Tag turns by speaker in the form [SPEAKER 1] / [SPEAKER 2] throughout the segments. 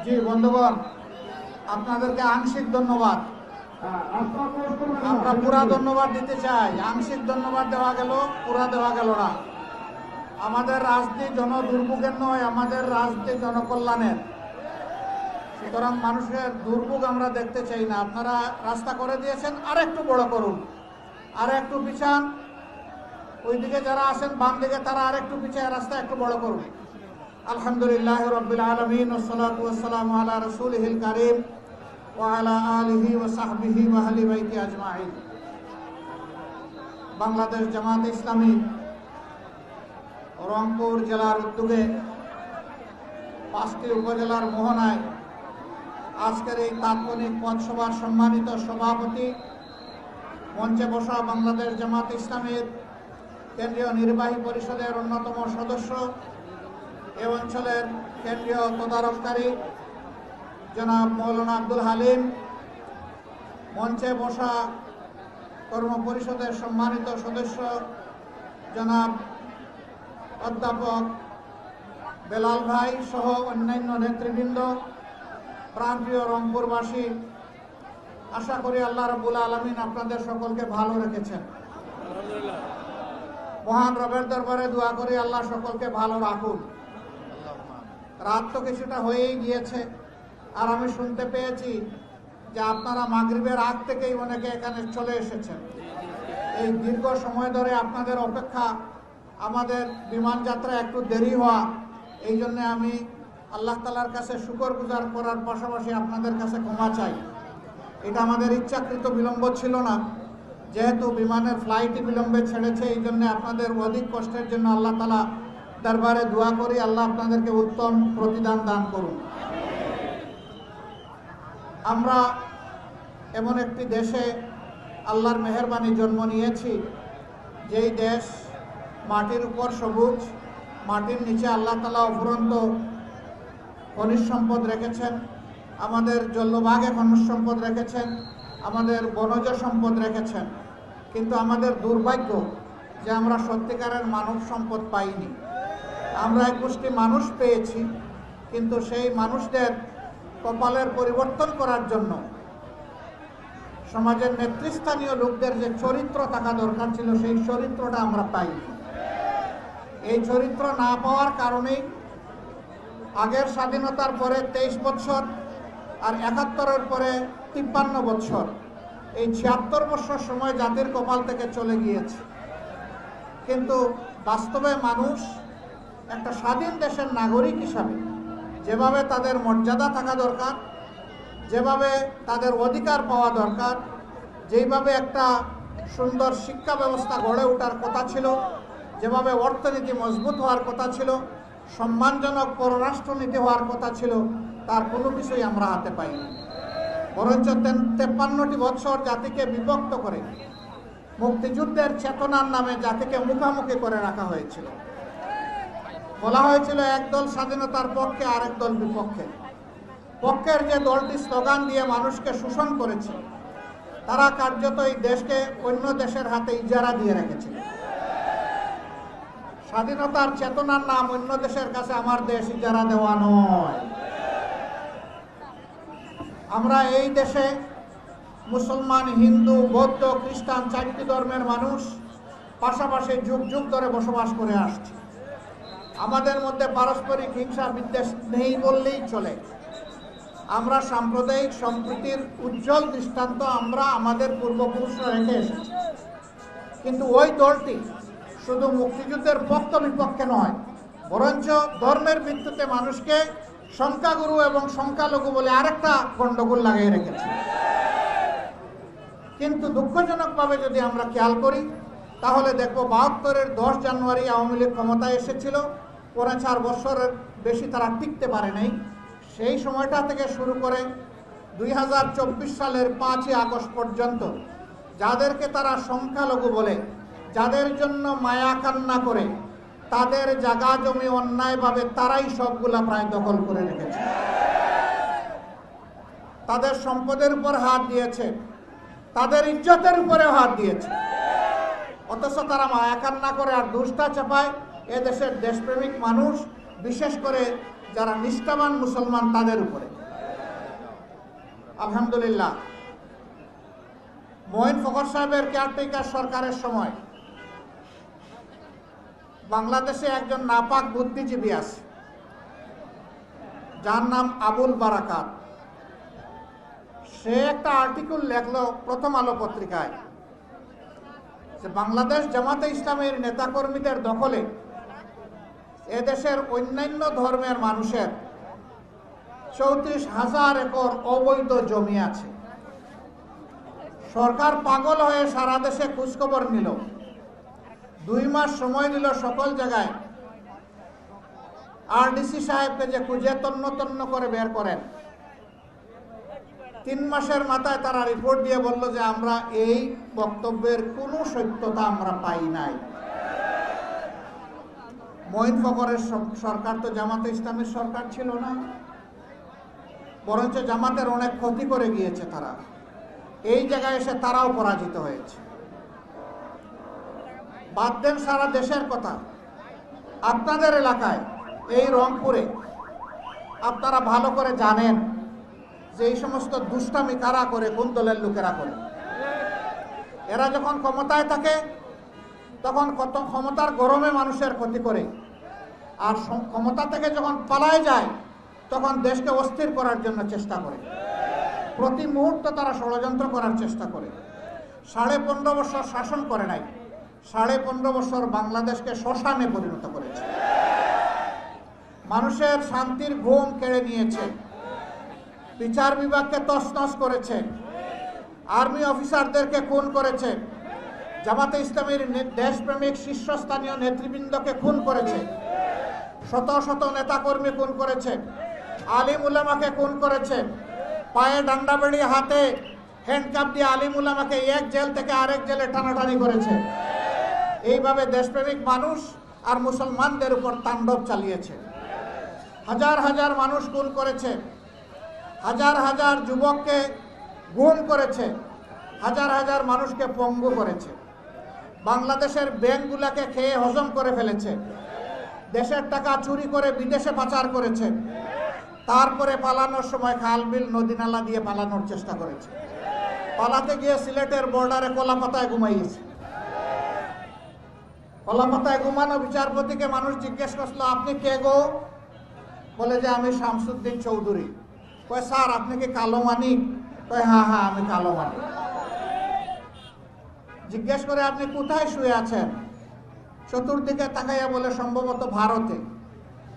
[SPEAKER 1] জি বন্ধুগণ, আপনাদেরকে আংশিক ধন্যবাদ। আমরা পুরা ধন্যবাদ দিতে চাই। আংশিক ধন্যবাদ দেওয়া গেল, পুরা দেওয়া গেল না। আমাদের রাজনীতি জনদুর্ভোগের নয়, আমাদের রাজনীতি জনকল্যাণের। সুতরাং মানুষের দুর্ভোগ আমরা দেখতে চাই না। আপনারা রাস্তা করে দিয়েছেন, আর একটু বড় করুন, আর একটু পিছান। ওইদিকে যারা আছেন বাম দিকে, তারা আর একটু পিছিয়ে রাস্তা একটু বড় করুন। আলহামদুলিল্লাহ রাব্বিল আলামিন ওয়াসসালাতু ওয়াসসালামু আলা রাসূলিহিল কারীম ওয়া আলা আলিহি ওয়া সাহবিহি ওয়া আহলি বাইতি আজমাইন। বাংলাদেশ জামাত ইসলামী রংপুর জেলার উদ্যোগে 5টি উপজেলার মোহনায় আজকের এই তাৎক্ষণিক পথসভার সম্মানিত সভাপতি, মঞ্চে বসা বাংলাদেশ জামাত ইসলামীর কেন্দ্রীয় নির্বাহী পরিষদের অন্যতম সদস্য, এ অঞ্চলের কেন্দ্রীয় তদারককারী জনাব মৌলানা আব্দুল হালিম, মঞ্চে বসা কর্ম পরিষদের সম্মানিত সদস্য জনাব অধ্যাপক বেলাল ভাই সহ অন্যান্য নেতৃবৃন্দ, প্রাণপ্রিয় রংপুরবাসী, আশা করি আল্লাহ রাব্বুল আলামিন আপনাদের সকলকে ভালো রেখেছেন। মহান রবের দরবারে দোয়া করি আল্লাহ সকলকে ভালো রাখুন। রাত তো কিছুটা হয়েই গিয়েছে, আর আমি শুনতে পেয়েছি যে আপনারা মাগরিবের আগ থেকেই অনেকে এখানে চলে এসেছেন। এই দীর্ঘ সময় ধরে আপনাদের অপেক্ষা, আমাদের বিমান যাত্রা একটু দেরি হওয়া, এই জন্য আমি আল্লাহ তাআলার কাছে শুকরগুজার করার পাশাপাশি আপনাদের কাছে ক্ষমা চাই। এটা আমাদের ইচ্ছাকৃত বিলম্ব ছিল না, যেহেতু বিমানের ফ্লাইটই বিলম্বে ছেড়েছে, এই জন্য আপনাদের অধিক কষ্টের জন্য আল্লাহ তাআলা দরবারে দোয়া করি আল্লাহ আপনাদেরকে উত্তম প্রতিদান দান করুন। আমরা এমন একটি দেশে আল্লাহর মেহেরবানি জন্ম নিয়েছি, যেই দেশ মাটির উপর সবুজ, মাটির নিচে আল্লাহ তাআলা অফুরন্ত খনিজ সম্পদ রেখেছেন, আমাদের জলভাগে খনিজ সম্পদ রেখেছেন, আমাদের বনজ সম্পদ রেখেছেন। কিন্তু আমাদের দুর্ভাগ্য যে আমরা সত্যিকারের মানব সম্পদ পাইনি। আমরা এক গোষ্ঠী মানুষ পেয়েছি, কিন্তু সেই মানুষদের কপালের পরিবর্তন করার জন্য সমাজের নেতৃস্থানীয় লোকদের যে চরিত্র থাকা দরকার ছিল, সেই চরিত্রটা আমরা পাইনি। এই চরিত্র না পাওয়ার কারণেই আগের স্বাধীনতার পরে 23 বছর আর 71-এর পরে 53 বছর, এই 76 বছর সময় জাতির কপাল থেকে চলে গিয়েছে। কিন্তু বাস্তবে মানুষ একটা স্বাধীন দেশের নাগরিক হিসাবে যেভাবে তাদের মর্যাদা থাকা দরকার, যেভাবে তাদের অধিকার পাওয়া দরকার, যেভাবে একটা সুন্দর শিক্ষা ব্যবস্থা গড়ে ওঠার কথা ছিল, যেভাবে অর্থনীতি মজবুত হওয়ার কথা ছিল, সম্মানজনক পররাষ্ট্রনীতি হওয়ার কথা ছিল, তার কোনো কিছুই আমরা হাতে পাইনি। বরঞ্চ 53টি বছর জাতিকে বিভক্ত করে মুক্তিযুদ্ধের চেতনার নামে জাতিকে মুখামুখি করে রাখা হয়েছিল। বলা হয়েছিল একদল স্বাধীনতার পক্ষে, আরেক দল বিপক্ষে। পক্ষের যে দলটি স্লোগান দিয়ে মানুষকে শোষণ করেছে, তারা কার্যত এই দেশকে অন্য দেশের হাতে ইজারা দিয়ে রেখেছিল। স্বাধীনতার চেতনার নাম অন্য দেশের কাছে আমার দেশ ইজারা দেওয়া নয়। আমরা এই দেশে মুসলমান, হিন্দু, বৌদ্ধ, খ্রিস্টান 4টি ধর্মের মানুষ পাশাপাশি যুগ যুগ ধরে বসবাস করে আসছি। আমাদের মধ্যে পারস্পরিক হিংসা বিদ্বেষ নেই বললেই চলে। আমরা সাম্প্রদায়িক সম্প্রীতির উজ্জ্বল দৃষ্টান্ত আমরা আমাদের পূর্বপুরুষরা রেখে এসেছি। কিন্তু ওই দলটি শুধু মুক্তিযুদ্ধের পক্ষ বিপক্ষে নয়, বরঞ্চ ধর্মের ভিত্তিতে মানুষকে সংখ্যাগুরু এবং সংখ্যালঘু বলে আরেকটা গণ্ডগোল লাগিয়ে রেখেছে। কিন্তু দুঃখজনকভাবে যদি আমরা খেয়াল করি, তাহলে দেখব 72-এর 10 জানুয়ারি আওয়ামী লীগ ক্ষমতায় এসেছিল। পরে 4 বছরের বেশি তারা টিকতে পারে নাই। সেই সময়টা থেকে শুরু করে 2024 সালের 5ই আগস্ট পর্যন্ত যাদেরকে তারা সংখ্যালঘু বলে, যাদের জন্য মায়া কান্না করে, তাদের জায়গা জমি অন্যায়ভাবে তারাই সবগুলা প্রায় দখল করে রেখেছে। তাদের সম্পদের উপর হাত দিয়েছে, তাদের ইজ্জতের উপরে হাত দিয়েছে। অথচ তারা মায়া কান্না করে আর দুষ্টা চাপায় এদেশের দেশপ্রেমিক মানুষ, বিশেষ করে যারা নিষ্ঠাবান মুসলমান, তাদের উপরে। আলহামদুলিল্লাহ মঈন ফখর সাহেবের কেয়ারটেকার সরকারের সময় বাংলাদেশে একজন নাপাক বুদ্ধিজীবী আছে, যার নাম আবুল বারাকাত। সে একটা আর্টিকেল লেখলো প্রথম আলো পত্রিকায় যে বাংলাদেশ জামাতে ইসলামের নেতাকর্মীদের দখলে এদেশের অন্যান্য ধর্মের মানুষের 34,000 একর অবৈধ জমি আছে। সরকার পাগল হয়ে সারা দেশে খোঁজখবর নিল, 2 মাস সময় দিল সকল জায়গায়। আরডিসি সাহেবকে যে খুঁজে তন্ন তন্ন করে বের করেন, 3 মাসের মাথায় তারা রিপোর্ট দিয়ে বলল যে আমরা এই বক্তব্যের কোনো সত্যতা আমরা পাই নাই। মঈন ফখরের সরকার তো জামাতে ইসলামের সরকার ছিল না, বরঞ্চ জামাতের অনেক ক্ষতি করে গিয়েছে তারা। এই জায়গায় এসে তারাও পরাজিত হয়েছে। বাদ দেন সারা দেশের কথা, আপনাদের এলাকায় এই রংপুরে আপনারা ভালো করে জানেন যে এই সমস্ত দুষ্টামি কারা করে, কোন দলের লোকেরা করে। এরা যখন ক্ষমতায় থাকে তখন কত ক্ষমতার গরমে মানুষের ক্ষতি করে, আর ক্ষমতা থেকে যখন পালায় যায় তখন দেশকে অস্থির করার জন্য চেষ্টা করে। প্রতি মুহূর্তে তারা ষড়যন্ত্র করার চেষ্টা করে। 15.5 বছর শাসন করে নাই, 15.5 বছর বাংলাদেশকে শ্মশানে পরিণত করেছে। মানুষের শান্তির ঘুম কেড়ে নিয়েছে, বিচার বিভাগকে তছনছ করেছে, আর্মি অফিসারদেরকে খুন করেছে, জামাতে ইসলামের দেশপ্রেমিক শীর্ষস্থানীয় নেতৃবৃন্দকে খুন করেছে, শত শত নেতাকর্মী খুন করেছে, আলিম উলামাকে খুন করেছে, পায়ে ডান্ডা বেড়ি হাতে হ্যান্ডকাপ দিয়ে আলিম উলামাকে এক জেল থেকে আরেক জেলে টানাটানি করেছে। এইভাবে দেশপ্রেমিক মানুষ আর মুসলমানদের উপর তাণ্ডব চালিয়েছে। হাজার হাজার মানুষ খুন করেছে, হাজার হাজার যুবককে গুম করেছে, হাজার হাজার মানুষকে পঙ্গু করেছে। বাংলাদেশের ব্যাংকগুলোকে খেয়ে হজম করে ফেলেছে, দেশের টাকা চুরি করে বিদেশে পাচার করেছে, তারপরে পালানোর সময় খাল বিল নদী নালা দিয়ে পালানোর চেষ্টা করেছে। পালাতে গিয়ে সিলেটের বর্ডারে কলাপাতায় ঘুমাইয়েছে। কলাপাতায় ঘুমানো বিচারপতিকে মানুষ জিজ্ঞেস করলো, আপনি কে গো? বলে যে আমি শামসুদ্দিন চৌধুরী। কয় স্যার আপনি কি কালো মানিক? কয় হ্যাঁ হ্যাঁ আমি কালো মানিক। জিজ্ঞেস করে আপনি কোথায় শুয়ে আছেন? চতুর্দিকে তাকাইয়া বলে সম্ভবত ভারতে।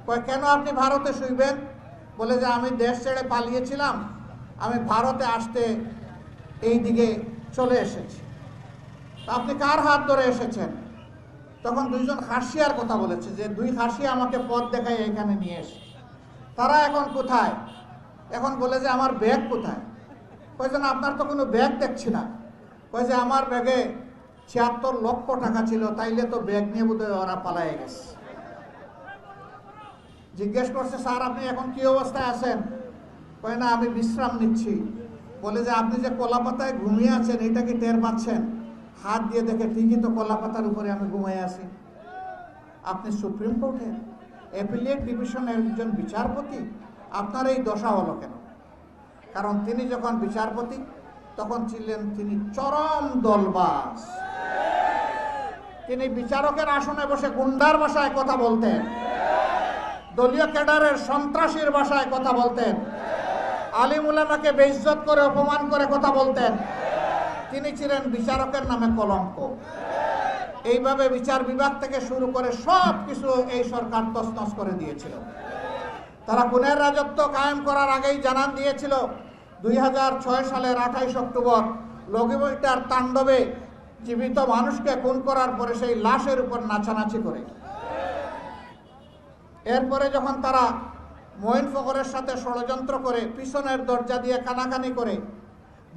[SPEAKER 1] কয় কেন আপনি ভারতে শুইবেন? বলে যে আমি দেশ ছেড়ে পালিয়েছিলাম, আমি ভারতে আসতে এই দিকে চলে এসেছি। আপনি কার হাত ধরে এসেছেন? তখন 2 জন খাসিয়ার কথা বলেছে যে 2 খাসিয়া আমাকে পথ দেখায় এখানে নিয়ে এসে। তারা এখন কোথায়? এখন বলে যে আমার ব্যাগ কোথায়? কয় যে না আপনার তো কোনো ব্যাগ দেখছি না। কয় যে আমার ব্যাগে 76 লক্ষ টাকা ছিল, তাইলে তো ব্যাগ নিয়ে বোধহয় ওরা পালায়ে গেছে। জিজ্ঞেস করছে স্যার আপনি এখন কি অবস্থায় আছেন? কয় না আমি বিশ্রাম নিচ্ছি। বলে যে আপনি যে কলাপাতায় ঘুমিয়ে আছেন এটা কি টের পাচ্ছেন? হাত দিয়ে দেখে ঠিকই তো কলাপাতার উপরে আমি ঘুমিয়ে আছি। আপনি সুপ্রিম কোর্টের অ্যাপিলেট ডিভিশনের একজন বিচারপতি, আপনার এই দশা হলো কেন? কারণ তিনি যখন বিচারপতি তখন ছিলেন তিনি চরম দলবাজ। তিনি বিচারকের আসনে বসে গুন্ডার ভাষায় কথা বলতেন, দলীয় ক্যাডারের সন্ত্রাসীর ভাষায় কথা বলতেন, আলিম উলামাকে বেইজ্জত করে অপমান করে কথা বলতেন। তিনি ছিলেন বিচারকের নামে কলঙ্ক। এইভাবে বিচার বিভাগ থেকে শুরু করে সব কিছু এই সরকার তছনছ করে দিয়েছিল। তারা খুনের রাজত্ব কায়েম করার আগেই জানান দিয়েছিল 2006 সালের 28 অক্টোবর লগিবইটার তাণ্ডবে জীবিত মানুষকে খুন করার পরে সেই লাশের উপর নাচানাচি করে। এরপরে যখন তারা মঈন ফখরের সাথে ষড়যন্ত্র করে পিছনের দরজা দিয়ে কানাকানি করে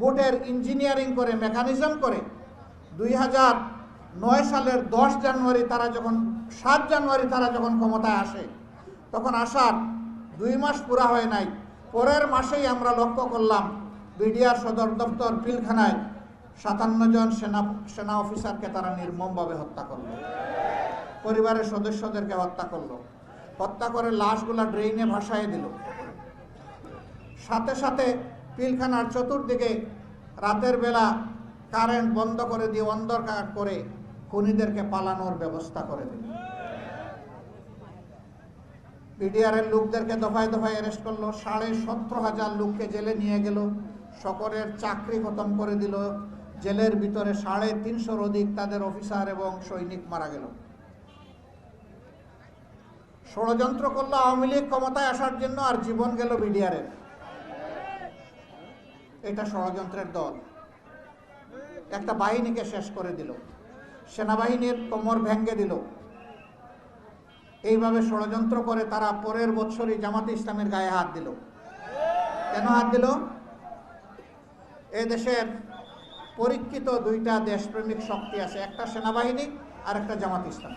[SPEAKER 1] ভোটের ইঞ্জিনিয়ারিং করে মেকানিজম করে 2009 সালের 10 জানুয়ারি তারা যখন 7 জানুয়ারি তারা যখন ক্ষমতায় আসে, তখন আসার 2 মাস পুরা হয় নাই, পরের মাসেই আমরা লক্ষ্য করলাম বিডিআর সদর দপ্তর পিলখানায় 57 জন সেনা অফিসারকে তারা নির্মমভাবে হত্যা করলো, পরিবারের সদস্যদেরকে হত্যা করলো, হত্যা করে লাশগুলা ড্রেইনে ভাসায় দিল। সাথে সাথে পিলখানার চতুর্দিকে রাতের বেলা কারেন্ট বন্ধ করে দিয়ে অন্ধকার করে খুনিদেরকে পালানোর ব্যবস্থা করে দিল। বিডিআরের লোকদেরকে দফায় দফায় অ্যারেস্ট করলো, 17,500 লোককে জেলে নিয়ে গেল, সকলের চাকরি খতম করে দিল। জেলের ভিতরে 350 অধিক তাদের অফিসার এবং সৈনিক মারা গেল। ষড়যন্ত্র করলো আওয়ামী লীগ ক্ষমতায় আসার জন্য, আর জীবন গেল বিডিআরের। এটা ষড়যন্ত্রের দল। একটা বাহিনীকে শেষ করে দিল, সেনাবাহিনীর কোমর ভেঙে দিল। এইভাবে ষড়যন্ত্র করে তারা পরের বছরই জামাতে ইসলামের গায়ে হাত দিল। কেন হাত দিল? এ দেশের পরীক্ষিত দুইটা দেশপ্রেমিক শক্তি আছে, একটা সেনাবাহিনী আর একটা জামাত ইসলাম।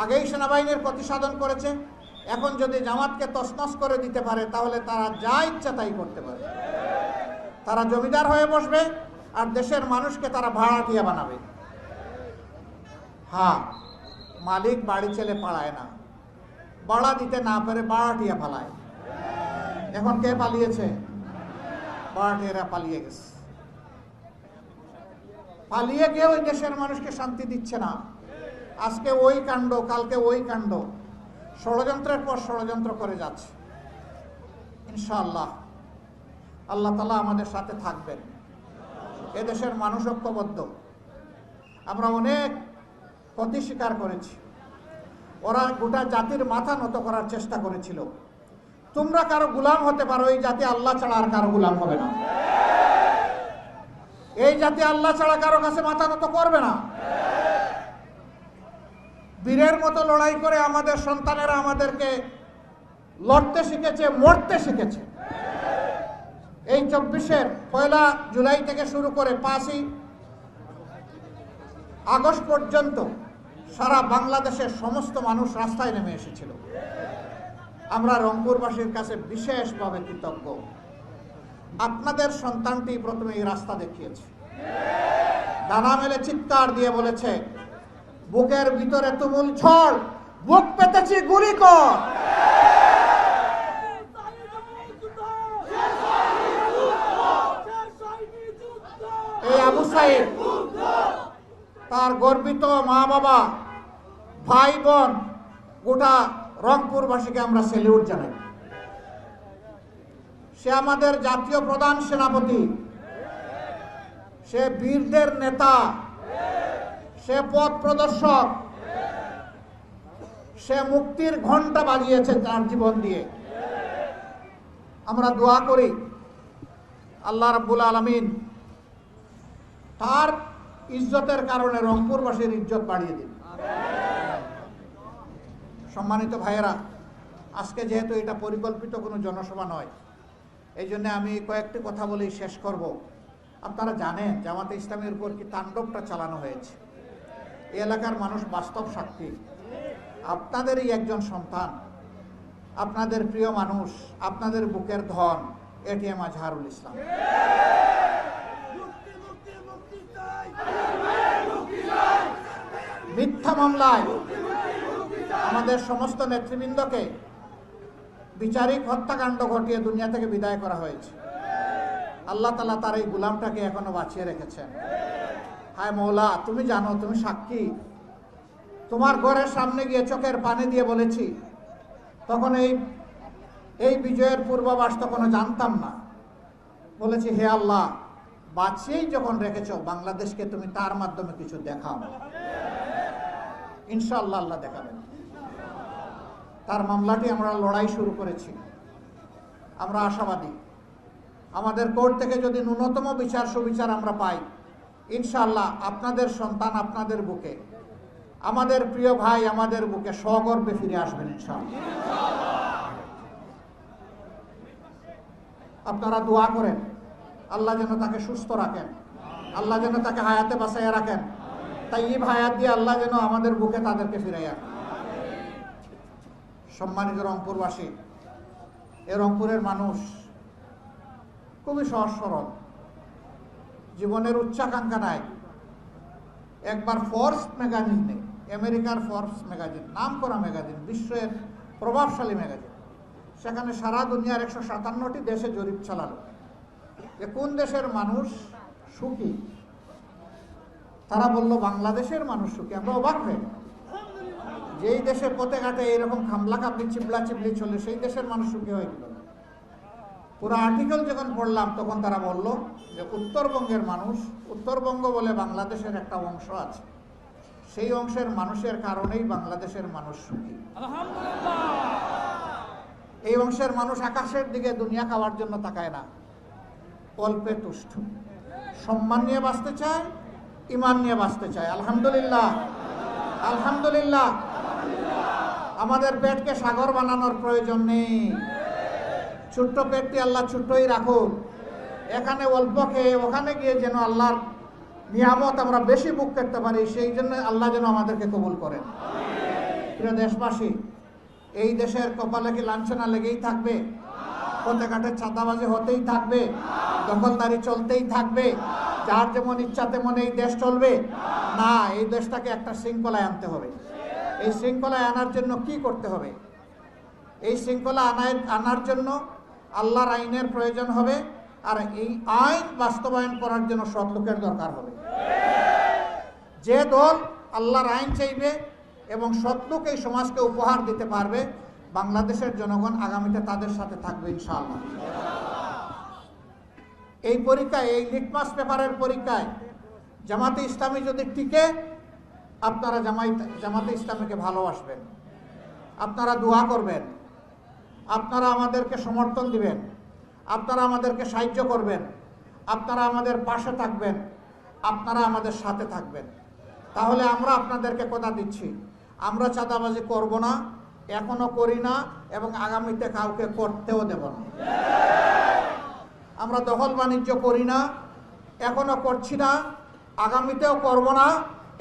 [SPEAKER 1] আগেই সেনাবাহিনীর প্রতিসাধন করেছে, এখন যদি জামাতকে তছনছ করে দিতে পারে তাহলে তারা যা ইচ্ছা তাই করতে পারে। তারা জমিদার হয়ে বসবে আর দেশের মানুষকে তারা ভাড়াটিয়া বানাবে। হ্যাঁ, মালিক বাড়ি ছেলে পালায় না, ভাড়া দিতে না পারে ভাড়াটিয়া পালায়। এখন কে পালিয়েছে? ভাড়াটিয়ারা পালিয়ে গেছে। পালিয়ে গিয়ে ওই দেশের মানুষকে শান্তি দিচ্ছে না। আজকে ওই কাণ্ড, কালকে ওই কাণ্ড, ষড়যন্ত্রের পর ষড়যন্ত্র করে যাচ্ছে। ইনশাআল্লাহ আল্লাহ তাআলা আমাদের সাথে থাকবেন। এদেশের মানুষ ঐক্যবদ্ধ। আমরা অনেক ক্ষতি স্বীকার করেছি। ওরা গোটা জাতির মাথা নত করার চেষ্টা করেছিল। তোমরা কারো গোলাম হতে পারো, এই জাতি আল্লাহ ছাড়া আর কারো গোলাম হবে না। এই জাতি আল্লাহ ছাড়া কারো কাছে মাথা নত করবে না। বীরের মতো লড়াই করে আমাদের সন্তানেরা আমাদেরকে লড়তে শিখেছে, মরতে শিখেছে। এই 24-এর 1 জুলাই থেকে শুরু করে 5ই আগস্ট পর্যন্ত সারা বাংলাদেশের সমস্ত মানুষ রাস্তায় নেমে এসেছিল। আমরা রংপুরবাসীর কাছে বিশেষভাবে কৃতজ্ঞ। আপনাদের সন্তানটি প্রথমে এই রাস্তা দেখিয়েছে, ডানা মেলে চিৎকার দিয়ে বলেছে, বুকের ভিতরে তুমুল ঝড়, বুক পেতেছি গুলি কর। এই আবু সাইদ, তার গর্বিত মা বাবা, ভাই বোন, গোটা রংপুরবাসীকে আমরা স্যালিউট জানাই। সে আমাদের জাতীয় প্রধান সেনাপতি, সে বীরদের নেতা, সে পথ প্রদর্শক, সে মুক্তির ঘণ্টা বাজিয়েছে তার জীবন দিয়ে। আমরা দোয়া করি আল্লাহ রাব্বুল আলামিন তার ইজ্জতের কারণে রংপুরবাসীর ইজ্জত বাড়িয়ে দিন। সম্মানিত ভাইয়েরা, আজকে যেহেতু এটা পরিকল্পিত কোনো জনসভা নয়, এই জন্য আমি কয়েকটি কথা বলেই শেষ করব। আপনারা জানেন জামাতে ইসলামের উপর কি তাণ্ডবটা চালানো হয়েছে। এই এলাকার মানুষ বাস্তব সাক্ষী। আপনাদেরই একজন সন্তান, আপনাদের প্রিয় মানুষ, আপনাদের বুকের ধন এটিএম আজহারুল ইসলাম মিথ্যা মামলায় আমাদের সমস্ত নেতৃবৃন্দকে বিচারিক হত্যাকাণ্ড ঘটিয়ে দুনিয়া থেকে বিদায় করা হয়েছে। আল্লাহ তাআলা তার এই গোলামটাকে এখনো বাঁচিয়ে রেখেছেন। হায় মওলা, তুমি জানো, তুমি সাক্ষী। তোমার ঘরের সামনে গিয়ে চোখের পানি দিয়ে বলেছি, তখন এই বিজয়ের পূর্বাভাস তখনও জানতাম না। বলেছি, হে আল্লাহ, বাঁচিয়েই যখন রেখেছো, বাংলাদেশকে তুমি তার মাধ্যমে কিছু দেখাও। ইনশাআল্লাহ আল্লাহ দেখাবেন। তার মামলাটি আমরা লড়াই শুরু করেছি। আমরা আশাবাদী, আমাদের কোর্ট থেকে যদি ন্যূনতম বিচার সুবিচার আমরা পাই, ইনশাআল্লাহ আপনাদের সন্তান আপনাদের বুকে, আমাদের প্রিয় ভাই আমাদের বুকে সগর্বে ফিরে আসবেন ইনশাআল্লাহ। আপনারা দোয়া করেন আল্লাহ যেন তাকে সুস্থ রাখেন, আল্লাহ যেন তাকে হায়াতে বাঁচাইয়া রাখেন, তাইয়্যিব হায়াত দিয়ে আল্লাহ যেন আমাদের বুকে তাদেরকে ফিরাইয়া। সম্মানিত রংপুরবাসী, এ রংপুরের মানুষ খুবই সহজ সরল, জীবনের উচ্চাকাঙ্ক্ষা নাই। একবার ফোর্বস ম্যাগাজিনে, আমেরিকার ফোর্বস ম্যাগাজিন, নাম করা ম্যাগাজিন, বিশ্বের প্রভাবশালী ম্যাগাজিন, সেখানে সারা দুনিয়ার 157টি দেশে জরিপ চালালো যে কোন দেশের মানুষ সুখী। তারা বলল বাংলাদেশের মানুষ সুখী। আমরা অবাক হয়ে গেলাম। যেই দেশে পথে ঘাটে এইরকম খামলা খামলি চিবলা চিবলি চলে সেই দেশের মানুষ সুখী হয়ে গেল। পুরো আর্টিকেল যখন পড়লাম তখন তারা বলল যে উত্তরবঙ্গের মানুষ, উত্তরবঙ্গ বলে বাংলাদেশের একটা অংশ আছে, সেই অংশের মানুষের কারণেই বাংলাদেশের মানুষ সুখী। এই অংশের মানুষ আকাশের দিকে দুনিয়া খাওয়ার জন্য তাকায় না, অল্পে তুষ্ট, সম্মান নিয়ে বাঁচতে চায়, ইমান নিয়ে বাঁচতে চায়। আলহামদুলিল্লাহ, আলহামদুলিল্লাহ। আমাদের পেটকে সাগর বানানোর প্রয়োজন নেই। ছোট্ট পেটটি আল্লাহ ছোট্টই রাখুন। এখানে অল্প খেয়ে ওখানে গিয়ে যেন আল্লাহর নিয়ামত আমরা বেশি ভোগ করতে পারি, সেই জন্য আল্লাহ যেন আমাদেরকে কবুল করেন। প্রিয় দেশবাসী, এই দেশের কপালে কি লাঞ্ছনা লেগেই থাকবে? পথে ঘাটে চাঁদাবাজি হতেই থাকবে, দখলদারি চলতেই থাকবে, যার যেমন ইচ্ছা তেমন এই দেশ চলবে? না, এই দেশটাকে একটা শৃঙ্খলায় আনতে হবে। এই শৃঙ্খলায় আনার জন্য কি করতে হবে? এই শৃঙ্খলা আনার জন্য আল্লাহর আইনের প্রয়োজন হবে, আর এই আইন বাস্তবায়ন করার জন্য সৎ লোকের দরকার হবে। যে দল আল্লাহর আইন চাইবে এবং সৎ লোক এই সমাজকে উপহার দিতে পারবে, বাংলাদেশের জনগণ আগামীতে তাদের সাথে থাকবে ইনশাআল্লাহ। এই পরীক্ষায়, এই লিটমাস পেপারের পরীক্ষায় জামাতে ইসলামী যদি টিকে, আপনারা জামাতে ইসলামীকে ভালোবাসবেন, আপনারা দোয়া করবেন, আপনারা আমাদেরকে সমর্থন দিবেন, আপনারা আমাদেরকে সাহায্য করবেন, আপনারা আমাদের পাশে থাকবেন, আপনারা আমাদের সাথে থাকবেন। তাহলে আমরা আপনাদেরকে কথা দিচ্ছি, আমরা চাঁদাবাজি করব না, এখনো করি না এবং আগামীতে কাউকে করতেও দেব না। আমরা দখল বাণিজ্য করি না, এখনো করছি না, আগামীতেও করব না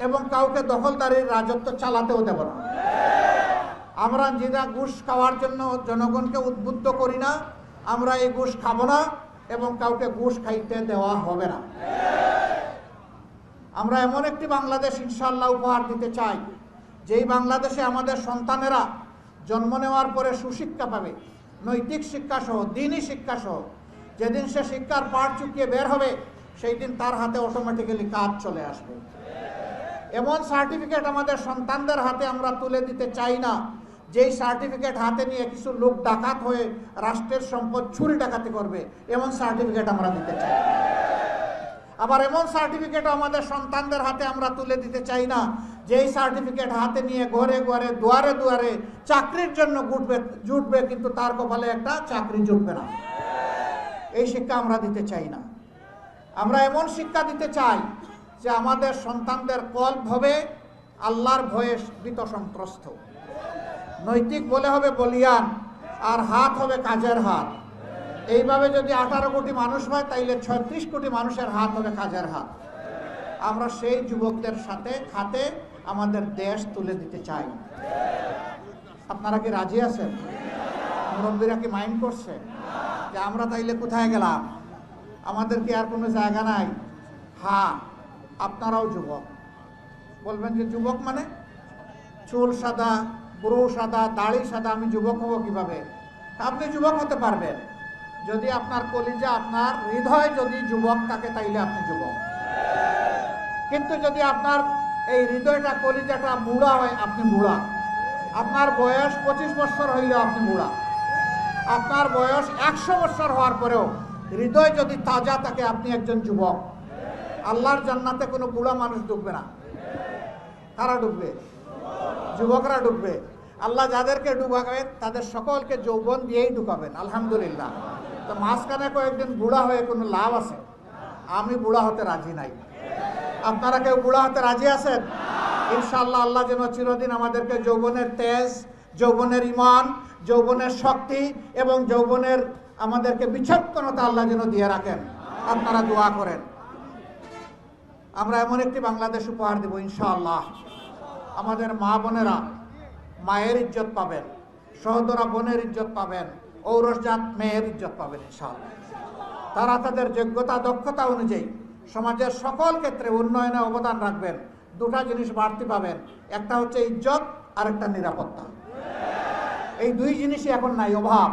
[SPEAKER 1] এবং কাউকে দখলদারির রাজত্ব চালাতেও দেব না। আমরা যেটা ঘুষ খাওয়ার জন্য জনগণকে উদ্বুদ্ধ করি না, আমরা এই ঘুষ খাবো না এবং কাউকে ঘুষ খাইতে দেওয়া হবে না। আমরা এমন একটি বাংলাদেশ ইনশাআল্লাহ উপহার দিতে চাই, যেই বাংলাদেশে আমাদের সন্তানেরা জন্ম নেওয়ার পরে সুশিক্ষা পাবে, নৈতিক শিক্ষা সহ, দ্বীনি শিক্ষা সহ। যেদিন সে শিক্ষার পাঠ চুকিয়ে বের হবে, সেই দিন তার হাতে অটোমেটিক্যালি কাজ চলে আসবে। এমন সার্টিফিকেট আমাদের সন্তানদের হাতে আমরা তুলে দিতে চাই না, যেই সার্টিফিকেট হাতে নিয়ে কিছু লোক ডাকাত হয়ে রাষ্ট্রের সম্পদ চুরি ডাকাতি করবে, এমন সার্টিফিকেট আমরা দিতে চাই। আবার এমন সার্টিফিকেট আমাদের সন্তানদের হাতে আমরা তুলে দিতে চাই না, যেই সার্টিফিকেট হাতে নিয়ে ঘরে ঘরে দুয়ারে দুয়ারে চাকরির জন্য জুটবে কিন্তু তার কপালে একটা চাকরি জুটবে না। এই শিক্ষা আমরা দিতে চাই না। আমরা এমন শিক্ষা দিতে চাই যে আমাদের সন্তানদের কল্প হবে আল্লাহর ভয়ে ভীত সন্ত্রস্ত, নৈতিক বলে হবে বলিয়ান, আর হাত হবে কাজের হাত। এইভাবে যদি 18 কোটি মানুষ হয়, তাইলে 36 কোটি মানুষের হাত হবে কাজের হাত। আমরা সেই যুবকদের সাথে হাতে আমাদের দেশ তুলে দিতে চাই। আপনারা কি রাজি আছেন? মুরব্বীরা কি মাইন্ড করছে যে আমরা তাইলে কোথায় গেলাম, আমাদের কি আর কোনো জায়গা নাই? হ্যাঁ, আপনারাও যুবক। বলবেন যে যুবক মানে চুল সাদা, ব্রু সাদা, দাড়ি সাদা, আমি যুবক হব কিভাবে? আপনি যুবক হতে পারবেন যদি আপনার কলিজা, আপনার হৃদয় যদি যুবক থাকে, তাইলে আপনি যুবক। কিন্তু যদি আপনার এই হৃদয়টা, কলিজাটা বুড়া হয়, আপনি বুড়া। আপনার বয়স 25 বছর হইলেও আপনি বুড়া। আপনার বয়স 100 বছর হওয়ার পরেও হৃদয় যদি তাজা থাকে, আপনি একজন যুবক। আল্লাহর জান্নাতে কোনো বুড়া মানুষ ঢুকবে না। কারা ঢুকবে? যুবকরা ঢুকবে। আল্লাহ যাদেরকে ঢুকাবেন তাদের সকলকে যৌবন দিয়েই ঢুকাবেন, আলহামদুলিল্লাহ। তো মাঝখানে কয়েকদিন বুড়া হয়ে কোনো লাভ আছে? আমি বুড়া হতে রাজি নাই। আপনারা কেউ বুড়া হতে রাজি আছেন? ইনশাআল্লাহ আল্লাহ যেন চিরদিন আমাদেরকে যৌবনের তেজ, যৌবনের ইমান, যৌবনের শক্তি এবং যৌবনের আমাদেরকে বিচক্ষণতা আল্লাহ যেন দিয়ে রাখেন। আপনারা দোয়া করেন। আমরা এমন একটি বাংলাদেশ উপহার দেব ইনশাআল্লাহ। আমাদের মা বোনেরা মায়ের ইজ্জত পাবেন, সহোদরা বোনের ইজ্জত পাবেন, ঔরসজাত মেয়ের ইজ্জত পাবেন ইনশাআল্লাহ। তারা তাদের যোগ্যতা, দক্ষতা অনুযায়ী সমাজের সকল ক্ষেত্রে উন্নয়নে অবদান রাখবেন। দুটা জিনিস বাড়তি পাবেন, একটা হচ্ছে ইজ্জত আর একটা নিরাপত্তা। এই দুই জিনিসই এখন নাই, অভাব।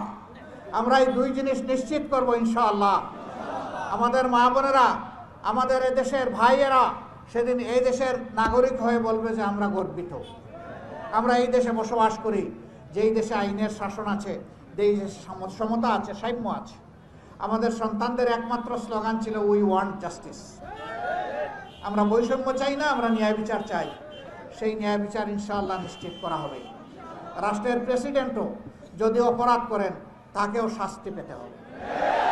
[SPEAKER 1] আমরা এই দুই জিনিস নিশ্চিত করব ইনশাআল্লাহ। আমাদের মা বোনেরা, আমাদের এই দেশের ভাইয়েরা সেদিন এই দেশের নাগরিক হয়ে বলবে যে আমরা গর্বিত, আমরা এই দেশে বসবাস করি, যেই দেশে আইনের শাসন আছে, যেই দেশে সমতা আছে, সাম্য আছে। আমাদের সন্তানদের একমাত্র স্লোগান ছিল উই ওয়ান্ট জাস্টিস। আমরা বৈষম্য চাই না, আমরা ন্যায় বিচার চাই। সেই ন্যায় বিচার ইনশাআল্লাহ নিশ্চিত করা হবে। রাষ্ট্রের প্রেসিডেন্টও যদি অপরাধ করেন তাকেও শাস্তি পেতে হবে।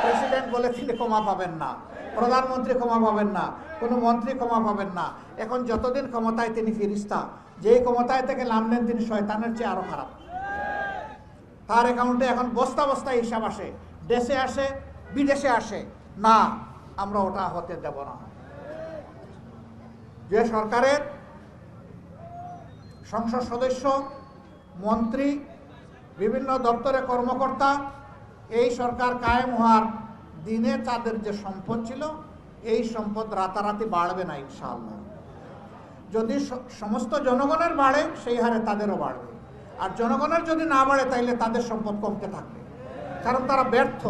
[SPEAKER 1] প্রেসিডেন্ট বলে তিনি ক্ষমা পাবেন না, প্রধানমন্ত্রী ক্ষমা পাবেন না, কোনো মন্ত্রী ক্ষমা পাবেন না। এখন যতদিন ক্ষমতায় তিনি ফিরিস্তা, যেই ক্ষমতায় থেকে নামলেন তিনি শয়তানের চেয়ে আরো খারাপ। তার অ্যাকাউন্টে এখন বস্তা বস্তা হিসাব আসে, দেশে আসে, বিদেশে আসে। না, আমরা ওটা হতে দেব না। যে সরকারের সংসদ সদস্য, মন্ত্রী, বিভিন্ন দপ্তরে কর্মকর্তা, এই সরকার কায়েম হওয়ার দিনে তাদের যে সম্পদ ছিল, এই সম্পদ রাতারাতি বাড়বে না ইনশাআল্লাহ। যদি সমস্ত জনগণের বাড়ে সেই হারে তাদেরও বাড়বে। আর জনগণের যদি না বাড়ে তাইলে তাদের সম্পদ কমতে থাকবে, কারণ তারা ব্যর্থ।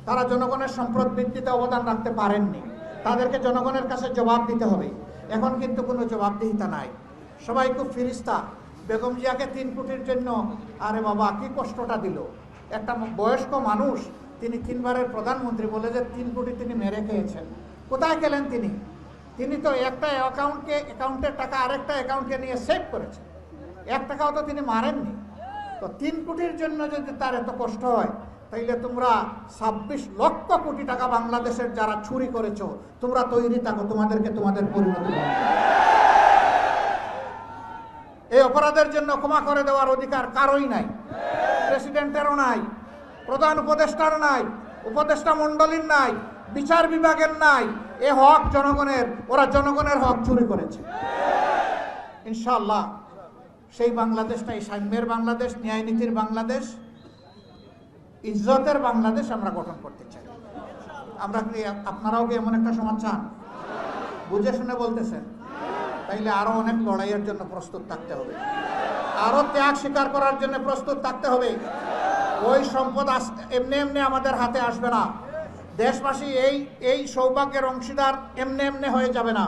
[SPEAKER 1] তারা জনগণের সম্পদ বৃদ্ধিতে অবদান রাখতে পারেননি। তাদেরকে জনগণের কাছে জবাব দিতে হবে। এখন কিন্তু কোনো জবাবদিহিতা নাই, সবাই খুব ফিরিস্তা। বেগম জিয়াকে 3 কোটির জন্য আরে বাবা কি কষ্টটা দিল। একটা বয়স্ক মানুষ, তিনি 3 বারের প্রধানমন্ত্রী, বলে যে 3 কোটি তিনি মেরে খেয়েছেন। কোথায় গেলেন তিনি? তিনি তো একটা অ্যাকাউন্টের টাকা আরেকটা অ্যাকাউন্টে নিয়ে সেভ করেছেন, 1 টাকাও তো তিনি মারেননি। তো 3 কোটির জন্য যদি তার এত কষ্ট হয়, তাইলে তোমরা 26 লক্ষ কোটি টাকা বাংলাদেশের যারা চুরি করেছো, তোমরা তৈরি থাকো, তোমাদেরকে তোমাদের পরিণতি। এই অপরাধের জন্য ক্ষমা করে দেওয়ার অধিকার কারোই নাই, প্রেসিডেন্টেরও নাই, প্রধান উপদেষ্টার নাই, উপদেষ্টা মণ্ডলীর নাই, বিচার বিভাগের নাই। এ হক জনগণের, ওরা জনগণের হক চুরি করেছে। ইনশাআল্লাহ সেই বাংলাদেশটাই সাম্যের বাংলাদেশ, ন্যায় নীতির বাংলাদেশ, ইজ্জতের বাংলাদেশ আমরা গঠন করতে চাই। আমরা কি, আপনারাও কি এমন একটা সমাজ চান? বুঝে শুনে বলতেছেন? তাইলে আরো অনেক লড়াইয়ের জন্য প্রস্তুত থাকতে হবে, আরো ত্যাগ স্বীকার করার জন্য প্রস্তুত থাকতে হবে। ওই সম্পদ এমনি এমনি আমাদের হাতে আসবে না। দেশবাসী এই সৌভাগ্যের অংশীদার এমনি এমনি হয়ে যাবে না।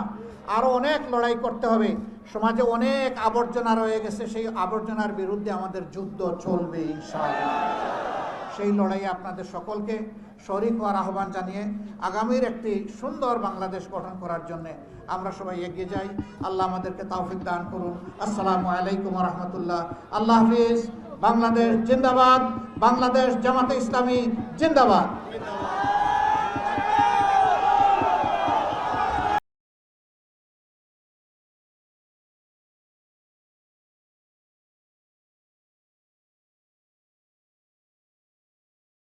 [SPEAKER 1] আরো অনেক লড়াই করতে হবে। সমাজে অনেক আবর্জনা রয়ে গেছে, সেই আবর্জনার বিরুদ্ধে আমাদের যুদ্ধ চলবে ইনশাআল্লাহ। সেই লড়াইয়ে আপনাদের সকলকে শরীক হওয়ার আহ্বান জানিয়ে আগামীর একটি সুন্দর বাংলাদেশ গঠন করার জন্য আমরা সবাই এগিয়ে যাই। আল্লাহ আমাদেরকে তৌফিক দান করুন। আসসালামু আলাইকুম ওয়া রাহমাতুল্লাহ। আল্লাহ হাফিজ। বাংলাদেশ জিন্দাবাদ। বাংলাদেশ জামাতে ইসলামী জিন্দাবাদ।